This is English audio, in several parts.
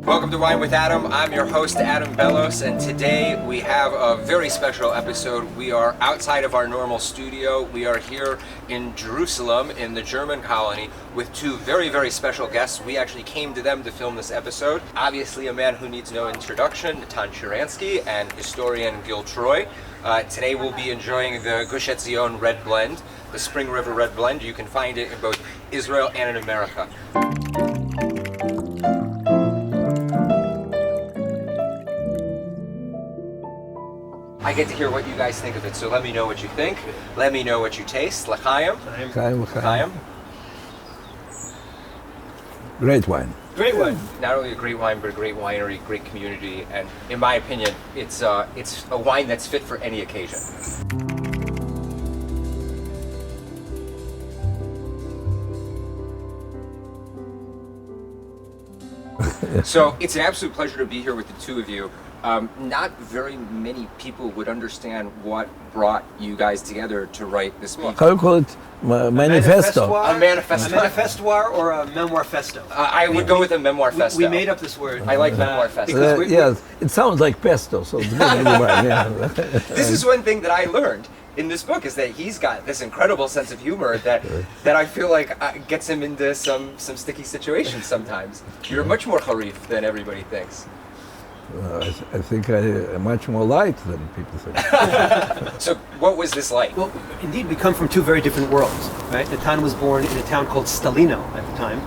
Welcome to Wine with Adam. I'm your host, Adam Bellos, and today we have a very special episode. We are outside of our normal studio. We are here in Jerusalem, in the German colony, with two very, very special guests. We actually came to them to film this episode. Obviously, a man who needs no introduction, Natan Sharansky, and historian Gil Troy. Today we'll be enjoying the Gush Etzion Red Blend, the Spring River Red Blend. You can find it in both Israel and in America. I get to hear what you guys think of it, so let me know what you think. Let me know what you taste. L'chaim. L'chaim. Great wine. Great wine. Not only a great wine, but a great winery, great community, and in my opinion, it's a wine that's fit for any occasion. So it's an absolute pleasure to be here with the two of you. Not very many people would understand what brought you guys together to write this book. How do you call it? Manifesto. A manifesto. A manifestoir or a memoir festo? I would go with a memoir festo. We made up this word. I like memoir festo. Yes, it sounds like pesto, so it's good. Yeah. This is one thing that I learned in this book, is that he's got this incredible sense of humor that I feel like gets him into some sticky situations sometimes. You're much more harif than everybody thinks. I think I'm much more light than people think. So what was this like? Well, indeed, we come from two very different worlds, right? Natan was born in a town called Stalino at the time,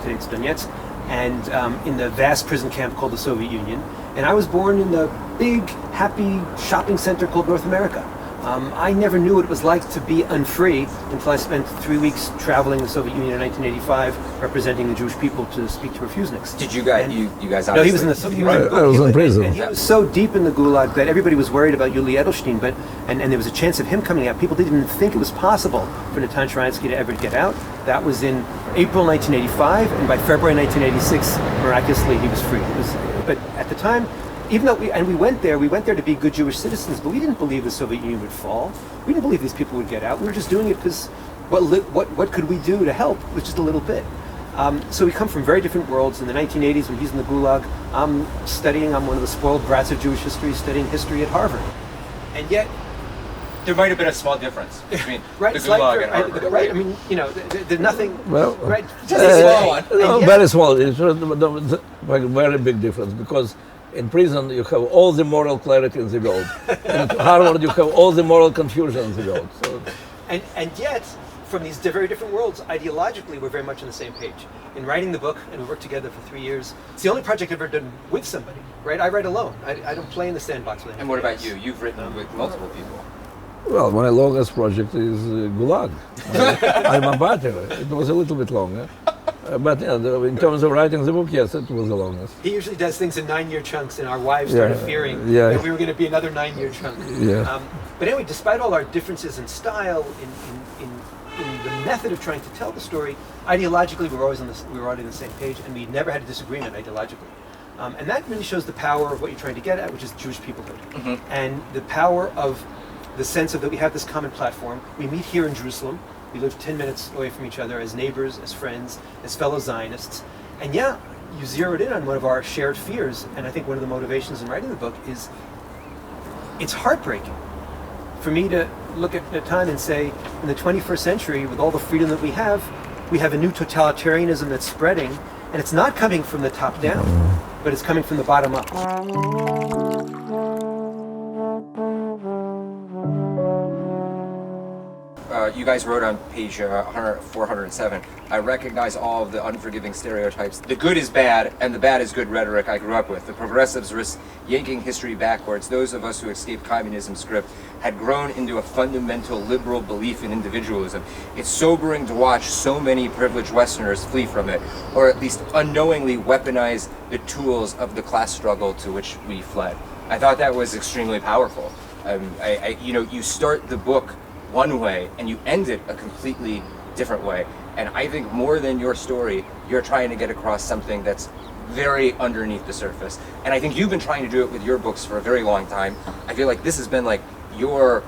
today it's Donetsk, and in the vast prison camp called the Soviet Union. And I was born in the big, happy shopping center called North America. I never knew what it was like to be unfree until I spent 3 weeks traveling the Soviet Union in 1985, representing the Jewish people to speak to refuseniks. Did you guys? You guys? No, he was in the Soviet Union. I was in prison. And he was so deep in the gulag that everybody was worried about Yuli Edelstein. And there was a chance of him coming out. People didn't even think it was possible for Natan Sharansky to ever get out. That was in April 1985, and by February 1986, miraculously, he was free. But at the time, even though we went there to be good Jewish citizens, but we didn't believe the Soviet Union would fall. We didn't believe these people would get out. We were just doing it because what could we do to help? It was just a little bit. So we come from very different worlds. In the 1980s, when he's in the gulag, I'm one of the spoiled brats of Jewish history, studying history at Harvard. And yet, there might have been a small difference between right, the gulag and Harvard. Right, I mean, there's nothing. Well, right, just a small one. No, very small. It's a very big difference, because in prison you have all the moral clarity in the world. In Harvard you have all the moral confusion in the world. So. And yet, from these very different worlds, ideologically we're very much on the same page. In writing the book, and we worked together for 3 years, it's the only project I've ever done with somebody, right? I write alone. I don't play in the sandbox with anybody. And what about you? You've written with multiple people. Well, my longest project is Gulag. I'm a battery. It was a little bit longer. But in terms of writing the book, yes, it was the longest. He usually does things in 9-year chunks, and our wives started fearing that we were going to be another 9-year chunk. Yeah. But anyway, despite all our differences in style, in the method of trying to tell the story, ideologically we were always on the same page, and we never had a disagreement ideologically. And that really shows the power of what you're trying to get at, which is Jewish peoplehood, and the power of the sense of that we have this common platform. We meet here in Jerusalem. We live 10 minutes away from each other as neighbors, as friends, as fellow Zionists. And yeah, you zeroed in on one of our shared fears, and I think one of the motivations in writing the book is it's heartbreaking for me to look at Natan and say, in the 21st century, with all the freedom that we have a new totalitarianism that's spreading, and it's not coming from the top down, but it's coming from the bottom up. You guys wrote on page 407, I recognize all of the unforgiving stereotypes. The good is bad, and the bad is good rhetoric I grew up with. The progressives risk yanking history backwards. Those of us who escaped communism's grip had grown into a fundamental liberal belief in individualism. It's sobering to watch so many privileged Westerners flee from it, or at least unknowingly weaponize the tools of the class struggle to which we fled. I thought that was extremely powerful. You start the book one way and you end it a completely different way. And I think more than your story, you're trying to get across something that's very underneath the surface. And I think you've been trying to do it with your books for a very long time. I feel like this has been like your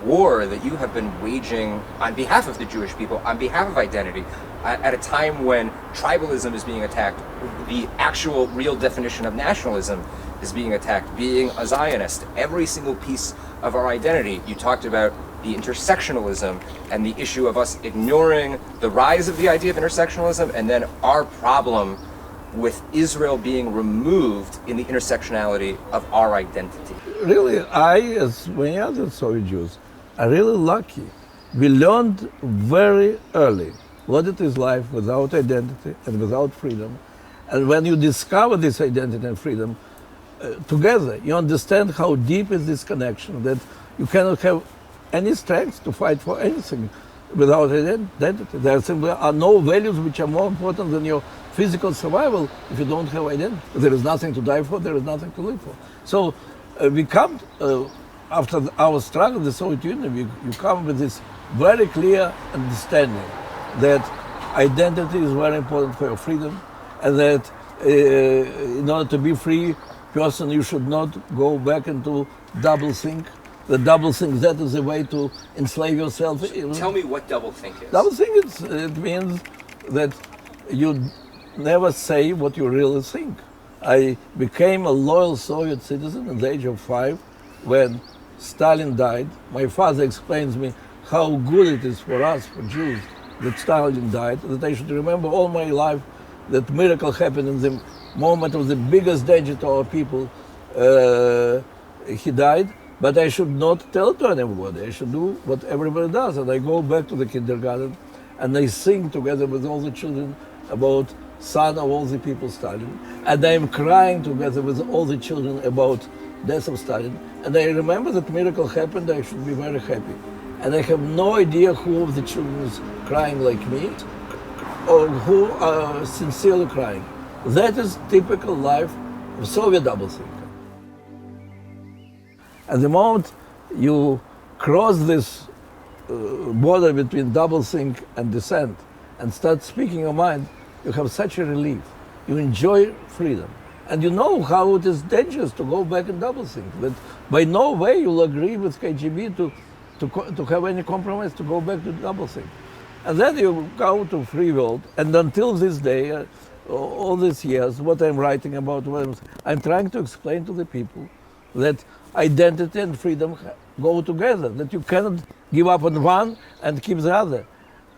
war that you have been waging on behalf of the Jewish people, on behalf of identity, at a time when tribalism is being attacked, the actual real definition of nationalism is being attacked, being a Zionist, every single piece of our identity. You talked about the intersectionalism and the issue of us ignoring the rise of the idea of intersectionalism, and then our problem with Israel being removed in the intersectionality of our identity. Really, I, as many other Soviet Jews, are really lucky. We learned very early what it is life without identity and without freedom. And when you discover this identity and freedom together, you understand how deep is this connection, that you cannot have any strength to fight for anything without identity. There simply are no values which are more important than your physical survival if you don't have identity. There is nothing to die for, there is nothing to live for. So we come, after our struggle in the Soviet Union, you come with this very clear understanding that identity is very important for your freedom, and that in order to be free person, you should not go back into doublethink. The doublethink, that is a way to enslave yourself. Tell me what doublethink is. Doublethink, it means that you never say what you really think. I became a loyal Soviet citizen at the age of 5 when Stalin died. My father explains me how good it is for us, for Jews, that Stalin died, that I should remember all my life that miracle happened in the moment of the biggest danger to our people. He died, but I should not tell to anybody. I should do what everybody does. And I go back to the kindergarten and I sing together with all the children about son of all the people, Stalin. And I am crying together with all the children about death of Stalin. And I remember that miracle happened, I should be very happy. And I have no idea who of the children is crying like me or who are sincerely crying. That is typical life of Soviet doublethink. At the moment you cross this border between doublethink and dissent and start speaking your mind, you have such a relief. You enjoy freedom. And you know how it is dangerous to go back in doublethink, that by no way you'll agree with KGB to have any compromise to go back to doublethink. And then you go to free world, and until this day, all these years, what I'm writing about, I'm trying to explain to the people that identity and freedom go together, that you cannot give up on one and keep the other.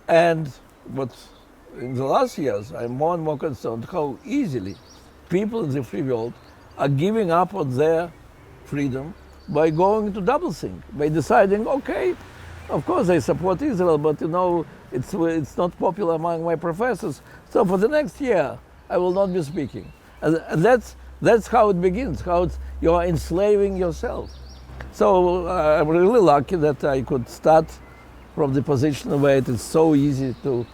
And but in the last years, I'm more and more concerned how easily people in the free world are giving up on their freedom by going to doublethink, by deciding, okay, of course I support Israel, but you know, it's not popular among my professors, so for the next year I will not be speaking. And that's how it begins, you are enslaving yourself. So I'm really lucky that I could start from the position where it is so easy to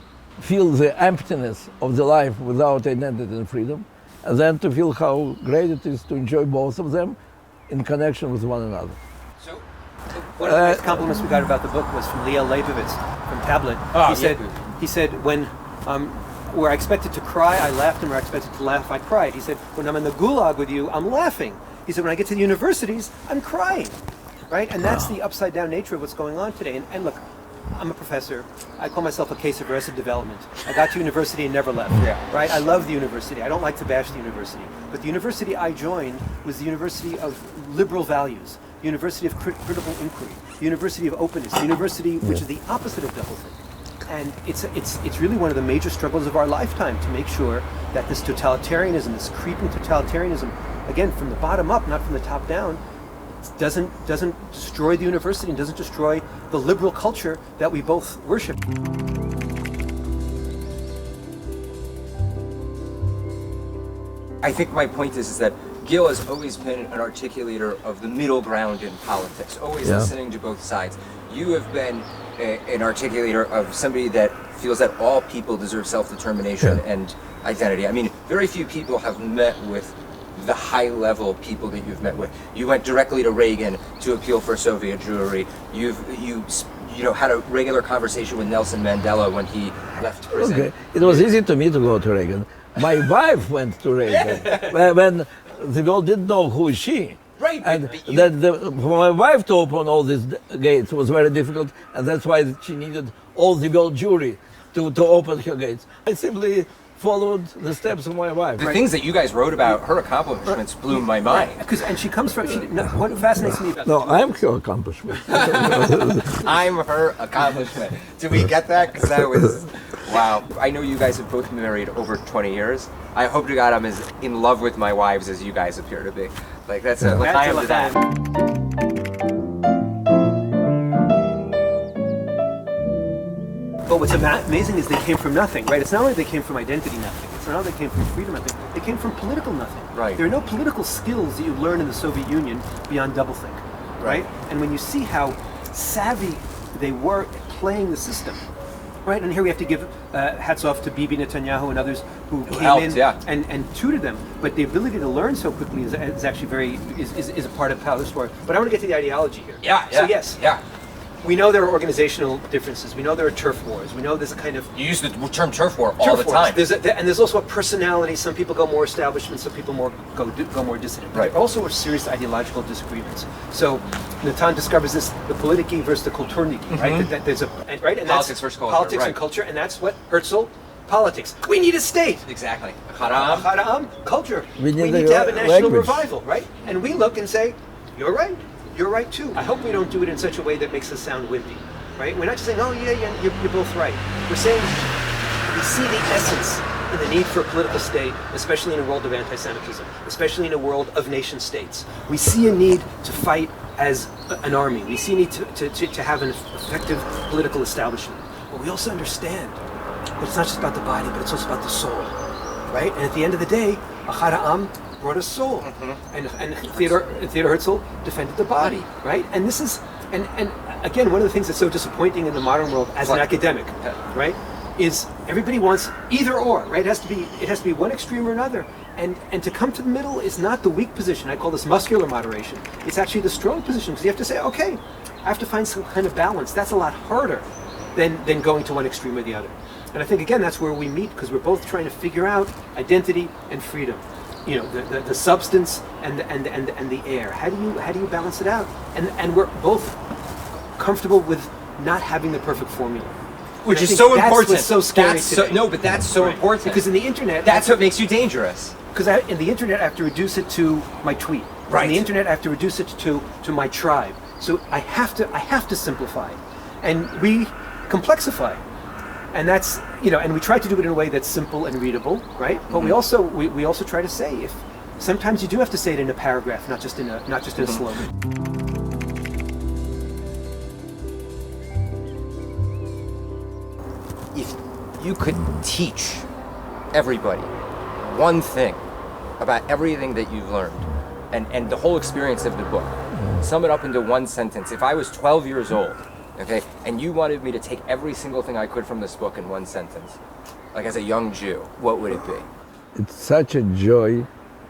feel the emptiness of the life without identity and freedom, and then to feel how great it is to enjoy both of them in connection with one another. So, one of the nice compliments we got about the book was from Leah Leibovitz from Tablet. He said, when where I expected to cry, I laughed, and where I expected to laugh, I cried. He said, when I'm in the gulag with you, I'm laughing. He said, when I get to the universities, I'm crying, right? And that's the upside down nature of what's going on today. And look, I'm a professor. I call myself a case of arrested development. I got to university and never left, right? I love the university. I don't like to bash the university. But the university I joined was the university of liberal values, the university of critical inquiry, the university of openness, the university which is the opposite of doublethink. And it's really one of the major struggles of our lifetime to make sure that this totalitarianism, this creeping totalitarianism, again, from the bottom up, not from the top down, doesn't destroy the university and doesn't destroy the liberal culture that we both worship. I think my point is that Gil has always been an articulator of the middle ground in politics, always listening to both sides. You have been an articulator of somebody that feels that all people deserve self-determination and identity. I mean, very few people have met with the high-level people that you've met with. You went directly to Reagan to appeal for Soviet Jewry. You had a regular conversation with Nelson Mandela when he left prison. Okay, it was easy to me to go to Reagan. My wife went to Reagan when the world didn't know who is she. Right, And but you- for my wife to open all these gates was very difficult, and that's why she needed all the world jury to open her gates. I simply followed the steps of my wife. The things that you guys wrote about her accomplishments blew my mind. And she comes from. What fascinates me about No, I'm her accomplishment. I'm her accomplishment. Did we get that? Because that was, wow. I know you guys have both been married over 20 years. I hope to God I'm as in love with my wives as you guys appear to be. Like, that's a l'chaim to that. But what's amazing is they came from nothing, right? It's not only they came from identity nothing. It's not only they came from freedom nothing. They came from political nothing. Right. There are no political skills that you learn in the Soviet Union beyond doublethink, right? And when you see how savvy they were at playing the system, right? And here we have to give hats off to Bibi Netanyahu and others who came helped, in yeah. and tutored them. But the ability to learn so quickly is actually is a part of how this story. But I want to get to the ideology here. Yeah, So yeah, yes, yeah. we know there are organizational differences. We know there are turf wars. We know there's a kind of You use the term turf war all turf the wars. time. And there's also a personality. Some people go more establishment. Some people go more dissident. But Right. there also are serious ideological disagreements. So Natan discovers this: the politiki versus the kulturniki, right? That there's right, and Politics that's versus culture, politics right. and culture, and that's what Herzl. Politics. We need a state. Exactly. Haram, culture. We need a to have a national language. revival, right? And we look and say, you're right. You're right too. I hope we don't do it in such a way that makes us sound wimpy, right? We're not just saying, oh yeah, you're both right. We're saying we see the essence in the need for a political state, especially in a world of anti-Semitism, especially in a world of nation states. We see a need to fight as an army. We see a need to have an effective political establishment. But we also understand that it's not just about the body, but it's also about the soul, right? And at the end of the day, Ahad Ha'am brought us soul, and Theodor Herzl defended the body, right? And this is, and again, one of the things that's so disappointing in the modern world as an academic, right, is everybody wants either or, right? It has to be one extreme or another, and to come to the middle is not the weak position. I call this muscular moderation. It's actually the strong position, because you have to say, okay, I have to find some kind of balance. That's a lot harder than going to one extreme or the other. And I think again that's where we meet, because we're both trying to figure out identity and freedom. You know, the substance and the air. How do you balance it out? And we're both comfortable with not having the perfect formula. Which And I is think so that's important. What's so scary That's so, today. no, but that's so Right. important. Because in the internet, That's what makes you dangerous. because in the internet I have to reduce it to my tweet. Right. On the internet I have to reduce it to my tribe. So I have to simplify, and we complexify, and that's, you know, and we try to do it in a way that's simple and readable, right? But we also try to say, if sometimes you do have to say it in a paragraph, not just in a slogan. If you could teach everybody one thing about everything that you've learned and the whole experience of the book, sum it up into one sentence. If I was 12 years old, okay, and you wanted me to take every single thing I could from this book in one sentence, like as a young Jew, what would it be? It's such a joy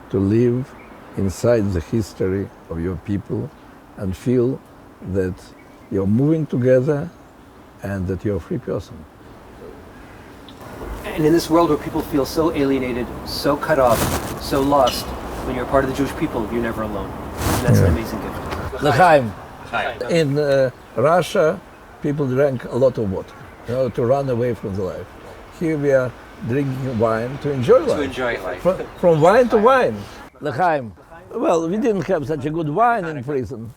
to live inside the history of your people and feel that you're moving together and that you're a free person. And in this world where people feel so alienated, so cut off, so lost, when you're a part of the Jewish people, you're never alone. And that's an amazing gift. L'chaim. Hi. In Russia, people drank a lot of water, you know, to run away from the life. Here we are drinking wine to enjoy life. To enjoy life. From wine to wine. L'chaim. Well, we didn't have such a good wine in prison.